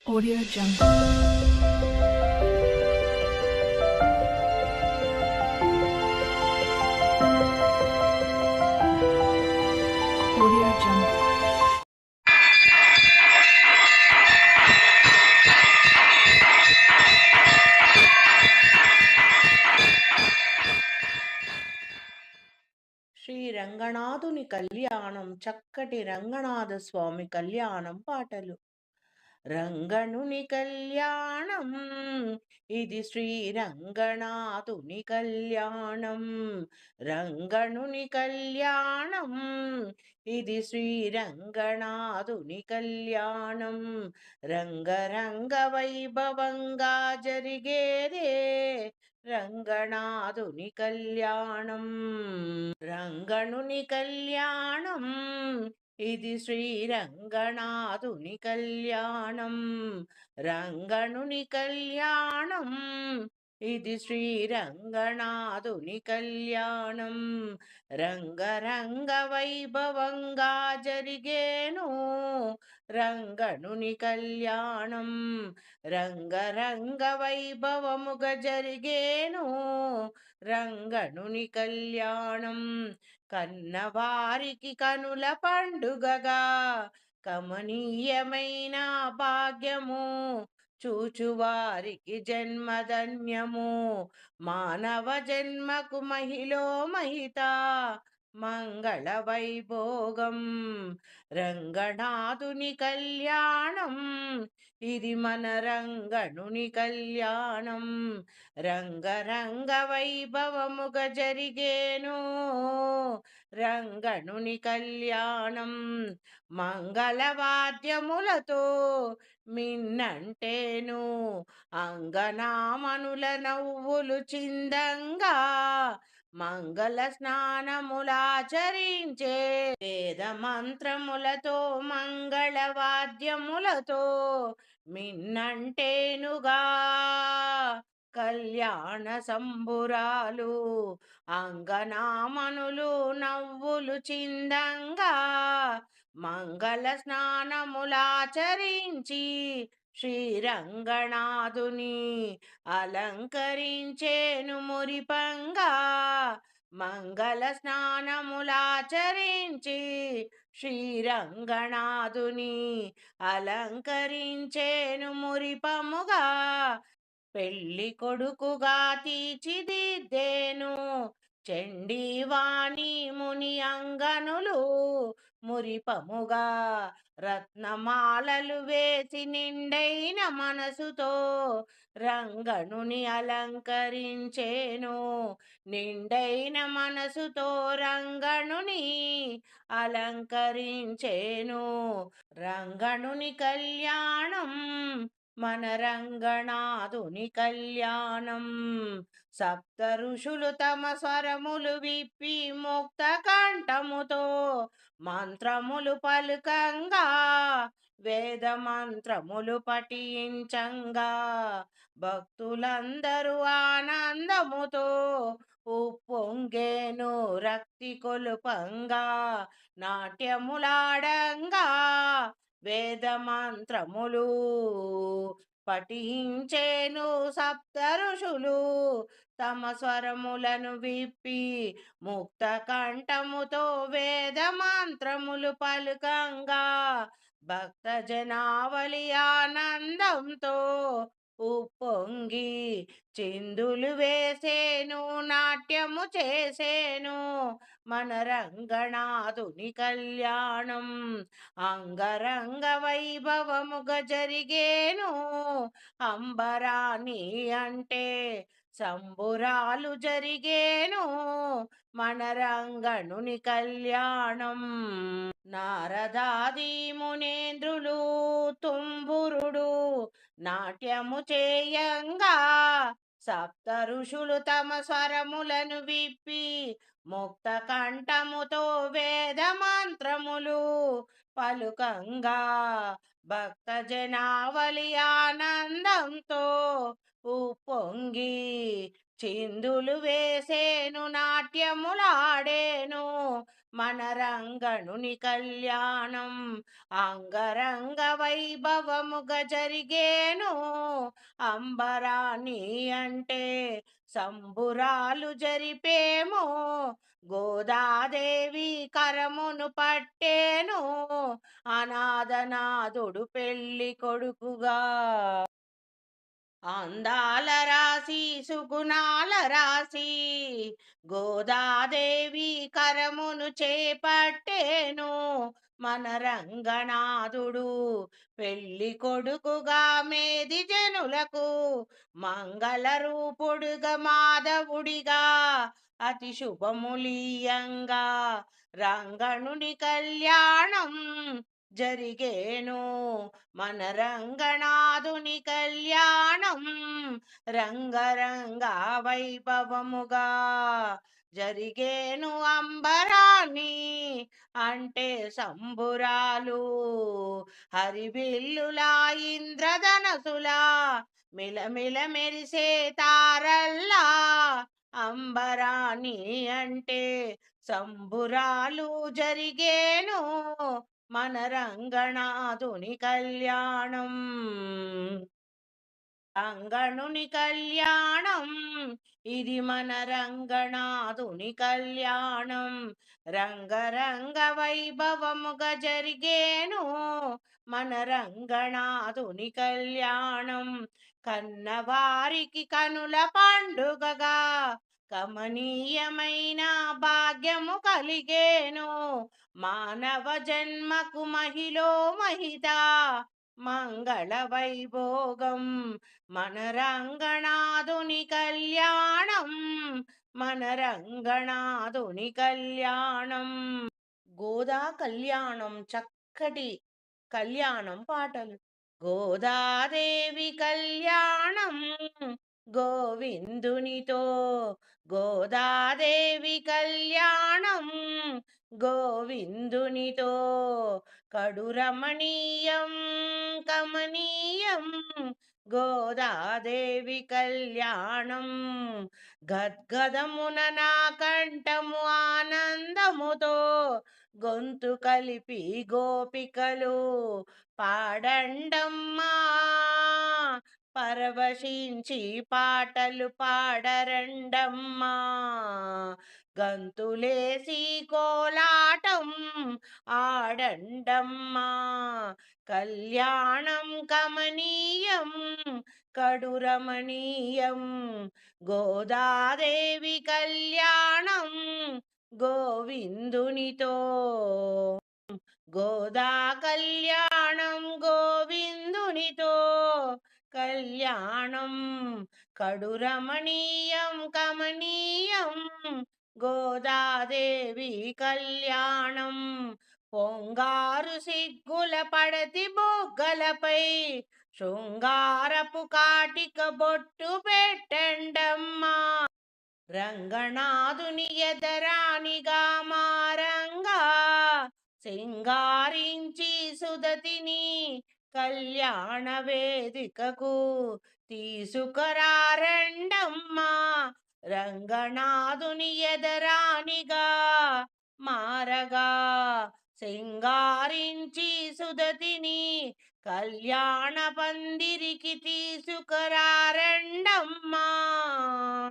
Audio Jungle. Audio Jungle. Shri రంగనాథుని కళ్యాణం చక్కటి రంగనాథ స్వామి కళ్యాణం పాటలు. రంగణుని కళ్యాణం ఇది శ్రీ రంగనాథుని కళ్యాణం. రంగణుని కళ్యాణం ఇది శ్రీ రంగనాథుని కళ్యాణం. రంగరంగ వైభవంగా జరిగేదే రంగనాథుని కళ్యాణం. రంగణుని కళ్యాణం ఇది శ్రీరంగనాథుని కళ్యాణం. రంగణుని కళ్యాణం ఇది శ్రీరంగనాథుని కళ్యాణం. రంగరంగ వైభవంగా జరిగేను రంగణుని కళ్యాణం. రంగరంగ వైభవముగా జరిగేను రంగణుని కళ్యాణం. కన్నవారికి కనుల పండుగగా కమనీయమైన భాగ్యము, చూచువారికి జన్మధన్యము. మానవ జన్మకు మహిళో మహిత మంగళ వైభోగం. రంగనాథుని కళ్యాణం ఇది మన రంగణుని కళ్యాణం. రంగరంగ వైభవముగా జరిగేను రంగణుని కళ్యాణం. మంగళవాద్యములతో మిన్నంటేను అంగనామనుల నవ్వులు చిందంగా మంగళ స్నానములాచరించే వేద మంత్రములతో మంగళవాద్యములతో మిన్నంటేనుగా కళ్యాణ సంబురాలు. అంగనామనులు నవ్వులు చిందంగా మంగళ స్నానములాచరించి శ్రీరంగనాథుని అలంకరించేను మురిపంగా. మంగళ స్నానములాచరించి శ్రీరంగనాథుని అలంకరించేను మురిపముగా. పెళ్లి కొడుకుగా తీర్చిదిద్దేను చండీవాణి ముని అంగనులు మురిపముగా. రత్నమాలలు వేసి నిండైన మనసుతో రంగణుని అలంకరించేను. నిండైన మనసుతో రంగణుని అలంకరించేను. రంగణుని కళ్యాణం మన రంగనాథుని కళ్యాణం. సప్త ఋషులు తమ స్వరములు విప్పి ముక్త కంఠముతో మంత్రములు పలుకంగా వేద మంత్రములు పఠించంగా భక్తులందరూ ఆనందముతో ఉప్పొంగేను రక్తి కొలుపంగా. నాట్యములాడంగా వేద మంత్రములు పఠించేను సప్త ఋషులు తమ స్వరములను విప్పి ముక్త కంఠముతో వేద మంత్రములు పలుకంగా భక్త జనావళి ఆనందంతో ఉప్పొంగి చిందులు వేసేను నాట్యము చేసేను మన రంగనాథుని కళ్యాణం. అంగరంగ వైభవముగా జరిగేను అంబరాణి అంటే సంబురాలు జరిగేను మన రంగణుని కళ్యాణం. నారదాది మునేంద్రులు తుంబురుడు నాట్యము చేయంగా సప్త ఋషులు తమ స్వరములను విప్పి ముక్త కంఠముతో వేద మంత్రములు పలుకంగా భక్త జనావళి ఆనందంతో ఉప్పొంగి చిందులు వేసేను నాట్యములాడేను మన రంగణుని కళ్యాణం అంగరంగ వైభవముగా జరిగేను. అంబరాణి అంటే సంబురాలు జరిపేమో, గోదాదేవి కరమును పట్టేను, అనాథనాథుడు పెళ్లి కొడుకుగా. అందాల రాశి సుగుణాల రాశి గోదాదేవి కరమును చేపట్టేను, మన రంగనాథుడు పెళ్లి కొడుకుగా మేది జనులకు మంగళ రూపుడుగా మాధవుడిగా అతి శుభములీయంగా రంగణుని కళ్యాణం జరిగేను, మన రంగనాథుని కళ్యాణం రంగరంగ వైభవముగా జరిగేను. అంబరాన్ని అంటే సంబురాలు హరివిల్లులా ఇంద్రధనసులా మిలమిల మెరిసే తారల్లా. అంబరాణి అంటే సంబురాలు జరిగేను, మన రంగనాథుని కళ్యాణం. రంగణుని కళ్యాణం ఇది మన రంగనాథుని కళ్యాణం రంగరంగ వైభవముగా జరిగేను, మన రంగనాథుని కళ్యాణం కన్నవారికి కనుల పండుగగా కమనీయమైన భాగ్యము కలిగేను, మానవ జన్మకు మహిలో మహిత మంగళ వైభోగం, మన రంగనాథుని కళ్యాణం, మన రంగనాథుని కళ్యాణం. గోదా కళ్యాణం చక్కటి కళ్యాణం పాటలు. గోదాదేవి కళ్యాణం గోవిందునితో, గోదాదేవి కళ్యాణం గోవిందునితో, కడురమణీయం కమనీయం గోదాదేవి కళ్యాణం. గద్గదమున నా కంఠము ఆనందముతో గొంతు కలిపి గోపికలు పాడండమ్మా, పరవశించి పాటలు పాడరండమ్మా, గంతులేసి కోలాటం ఆడండమ్మా, కళ్యాణం కమనీయం కడురమణీయం గోదాదేవి కళ్యాణం గోవిందునితో. గోదా కళ్యాణం గోవిందునితో కళ్యాణం కడురమణీయం కమనీయం గోదాదేవి కళ్యాణం. పొంగారు సిగ్గుల పడతి బొగ్గలపై శృంగారపు కాటిక బొట్టు పెట్టండమ్మా, రంగనాథుని ఎదరానిగా మారంగా సింగారించి సుదతిని కళ్యాణ వేదికకు తీసుకురారండమ్మా, రంగనాథుని ఎదరానిగా మారగా సింగారించి సుదతిని కళ్యాణ పందిరికి తీసుకురారండమ్మా,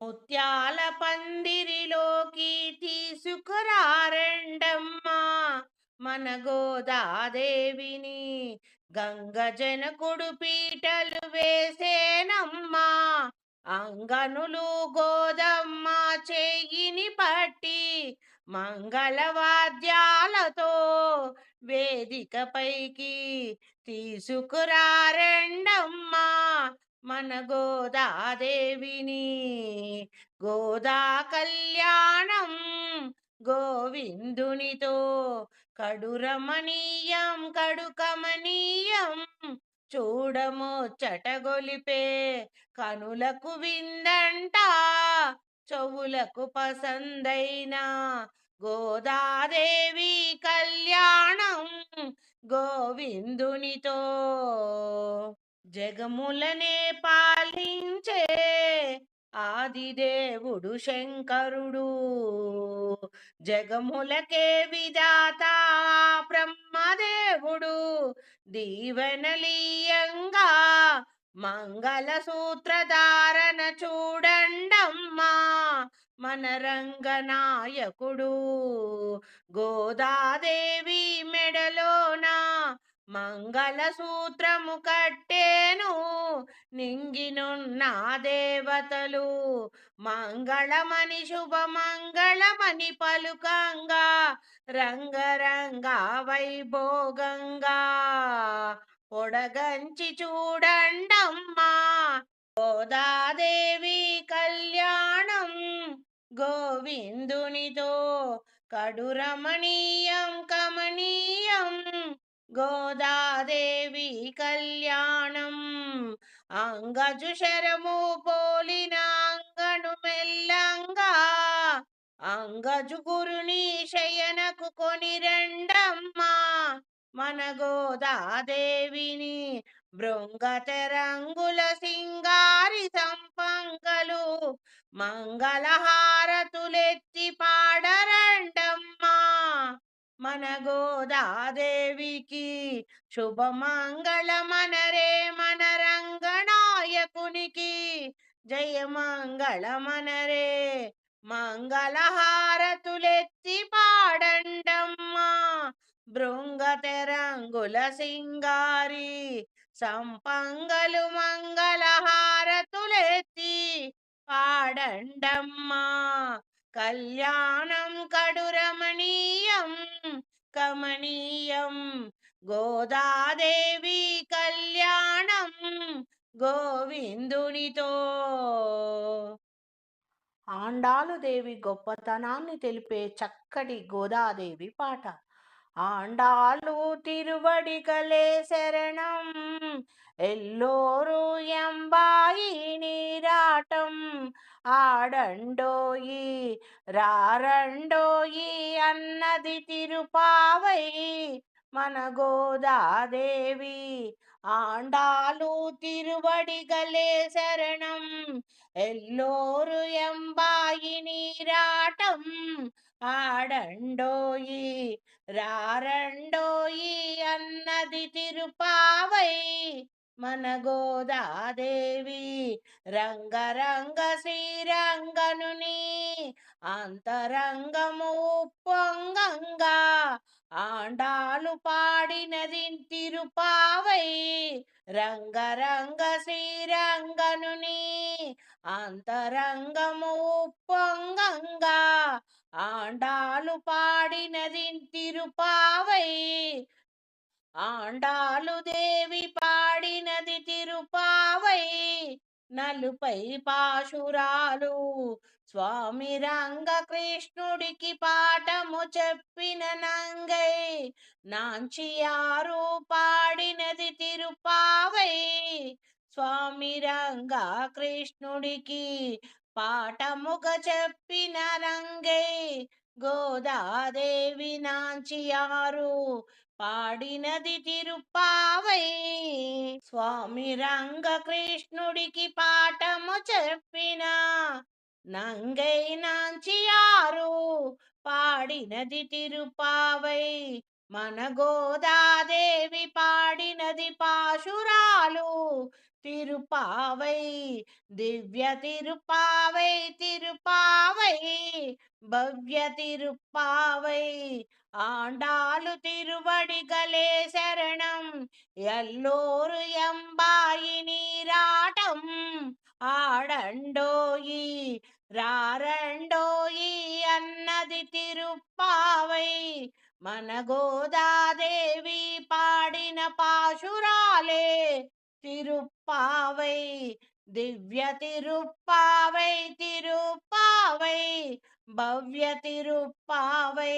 ముత్యాల పందిరిలోకి తీసుకురారండమ్మా, మన గోదాదేవిని గంగ జనకుడు పీటలు వేసేనమ్మా, అంగనులు గోదమ్మ చెయ్యిని పట్టి మంగళవాద్యాలతో వేదికపైకి తీసుకురారండమ్మా, మన గోదాదేవిని. గోదా కళ్యాణం గోవిందునితో, కడురమణీయం కడుకమనీయం చూడముచ్చటగొలిపే కనులకు విందంట, చెవులకు పసందైన గోదాదేవి కళ్యాణం గోవిందునితో. జగములనే పాలించే ఆదిదేవుడు శంకరుడు జగములకే విధాత బ్రహ్మదేవుడు దీవెనలీయంగా మంగళ సూత్రధారణ చూడండమ్మా మన రంగనాయకుడు గోదాదేవి మెడలోన మంగళసూత్రము కట్టేను నింగినున్న దేవతలు మంగళమని శుభమంగళమని పలుకంగా రంగరంగ వైభోగంగా పొడగంచి చూడండమ్మా గోదాదేవి కళ్యాణం గోవిందునితో కడురమణీయం కమనీయం గోదాదేవి కళ్యాణం అంగజు శరము పోలిన అంగను మెల్లంగా అంగజు గురుని శయనకు కొని రెండమ్మా మన గోదాదేవిని భృంగతెరంగుల సింగారి సంపంగలు మంగళహారతులెత్తి పాడరండమ్మా మన గోదాదేవికి శుభమంగళమనరే మన రంగనాయకునికి జయమంగళమనరే మంగళహారతులెత్తి పాడండమ్మా భృంగతెరంగుల సింగారి సంపంగలు మంగళహారతులెత్తి పాడండమ్మా కళ్యాణం కడురమణీయం కమనీయం గోదాదేవి కళ్యాణం గోవిందునితో ఆండాలుదేవి గొప్పతనాన్ని తెలిపే చక్కటి గోదాదేవి పాట ఆండాలు తిరువడిగలే శరణం ఎల్లోరు ఎంబాయి నీరాటం ఆడండోయి రారండోయి అన్నది తిరుపావై మన గోదాదేవి ఆండాలు తిరువడిగలే శరణం ఎల్లోరు ఎంబాయి నీరాటం ఆడండోయి రారండోయి అన్నది తిరుపావై మన గోదాదేవి రంగరంగ శ్రీరంగనుని అంతరంగము పొంగంగా ఆండాలు పాడినది తిరుపావై రంగరంగ శ్రీరంగనుని అంతరంగము పొంగంగా ఆండాలు పాడినది తిరుపావై ఆండాలు దేవి పాడినది తిరుపావై నలుపై పాశురాలు స్వామి రంగ కృష్ణుడికి పాఠము చెప్పిన నంగై నాంచియారు పాడినది తిరుపావై స్వామి రంగ కృష్ణుడికి పాఠముగా చెప్పిన రంగై గోదాదేవి నాంచియారు పాడినది తిరుపావై స్వామి రంగ కృష్ణుడికి పాఠము చెప్పిన నంగై నాంచియారు పాడినది తిరుపావై మన గోదాదేవి పాడినది పాశురాలు తిరుపావై దివ్య తిరుపావై తిరుపావై భవ్య తిరుపావై ఆండాలు తిరువడిగలే శరణం ఎల్లోరు ఎంబాయి నీరాటం ఆడండోయి రారండోయి అన్నది తిరుపావై మన గోదాదేవి పాడిన పాశురాలే తిరుపావై దివ్య తిరుపావై తిరుపావై భవ్య తిరుపావై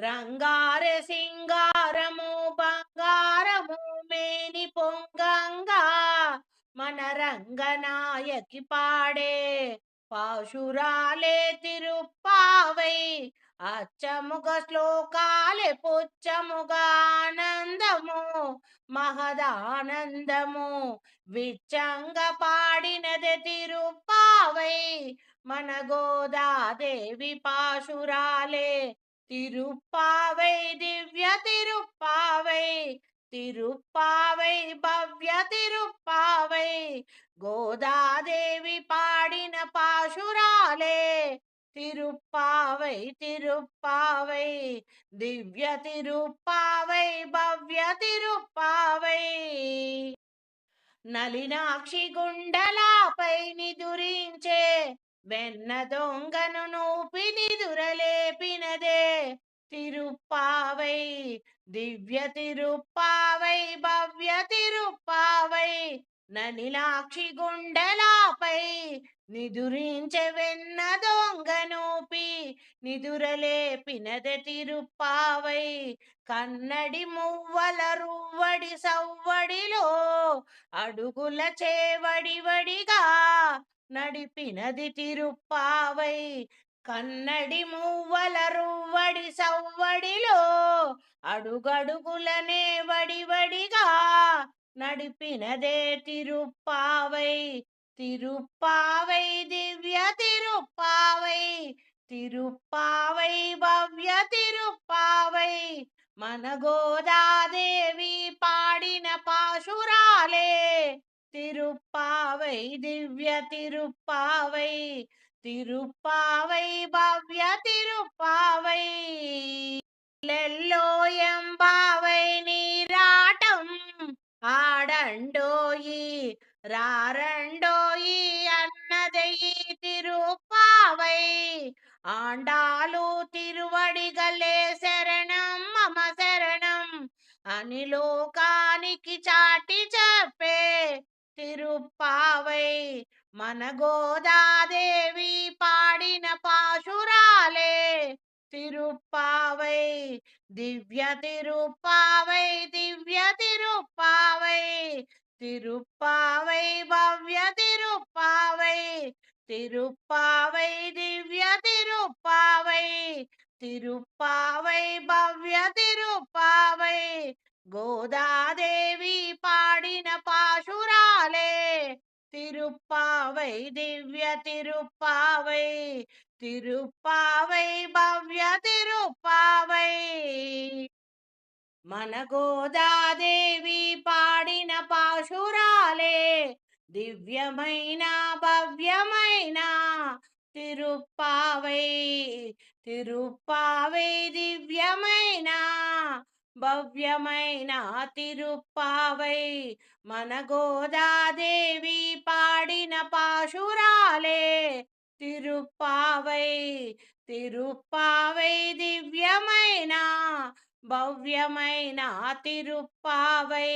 రంగార సింగారము బంగారము మేని పొంగంగా మన రంగనాయకి పాడే పాశురాలే తిరుపావై అచ్చముగ శ్లోకాలే పుచ్చముగా ఆనందము మహదానందము విచ్చంగ పాడినది తిరుపావై మన గోదాదేవి పాశురాలే తిరుప్పావై దివ్య తిరుప్పావై తిరుప్పావై భవ్య తిరుప్పావై గోదాదేవి పాడిన పాశురాలే తిరుప్పావై తిరుప్పావై దివ్య తిరుప్పావై భవ్య తిరుప్పావై నలినాక్షి గుండలాపై నిదురించే వెన్న దొంగను నూపి నిదురలేపినదే తిరుప్పావై దివ్య తిరుప్పావై భవ్య తిరుప్పావై నలినాక్షి గుండలాపై నిదురించే వెన్న దొంగనూపి నిదురలేపినదే తిరుప్పావై కన్నడి మువ్వల రువ్వడి సవ్వడిలో అడుగుల చేవడివడిగా నడిపినది తిరుప్పావై కన్నడి మువ్వల రువ్వడి సవ్వడిలో అడుగడుగులనే వడివడిగా నడిపినదే తిరుప్పావై తిరుప్పావై దివ్య తిరుప్పావై తిరుప్పావై భవ్య తిరుప్పావై మన గోదాదేవి పాడిన పాశురాలే తిరుప్పావై దివ్య తిరుప్పావై తిరుప్పావై భవ్య తిరుప్పావై లెల్లో ఎంబావై నీరాటం ఆడండోయి రారండోయి అన్నదయి తిరుప్పావై ఆండాలు తిరువడిగలే శరణం మమ శరణం అని లోకానికి చాటి చెప్పే తిరుప్పావై మన గోదాదేవి పాడిన పాశురాలే తిరుప్పావై దివ్య తిరుప్పావై దివ్య తిరుప్పావై తిరుప్పావై భవ్య తిరుప్పావై తిరుప్పావై దివ్య తిరుప్పావై తిరుప్పావై భవ్య తిరుప్పావై గోదాదేవి పాడిన పాశురాలే తిరుప్పావై దివ్య తిరుప్పావై తిరుప్పావై భవ్య తిరుప్పావై మన గోదాదేవి పాడిన పాశురాలే దివ్యమైన భవ్యమైన తిరుప్పావై తిరుప్పావై దివ్యమైన భవ్యమైన తిరుప్పావై మన గోదాదేవి పాడిన పాశురాలే తిరుప్పావై తిరుప్పావై దివ్యమైన భవ్యమైన తిరుప్పావై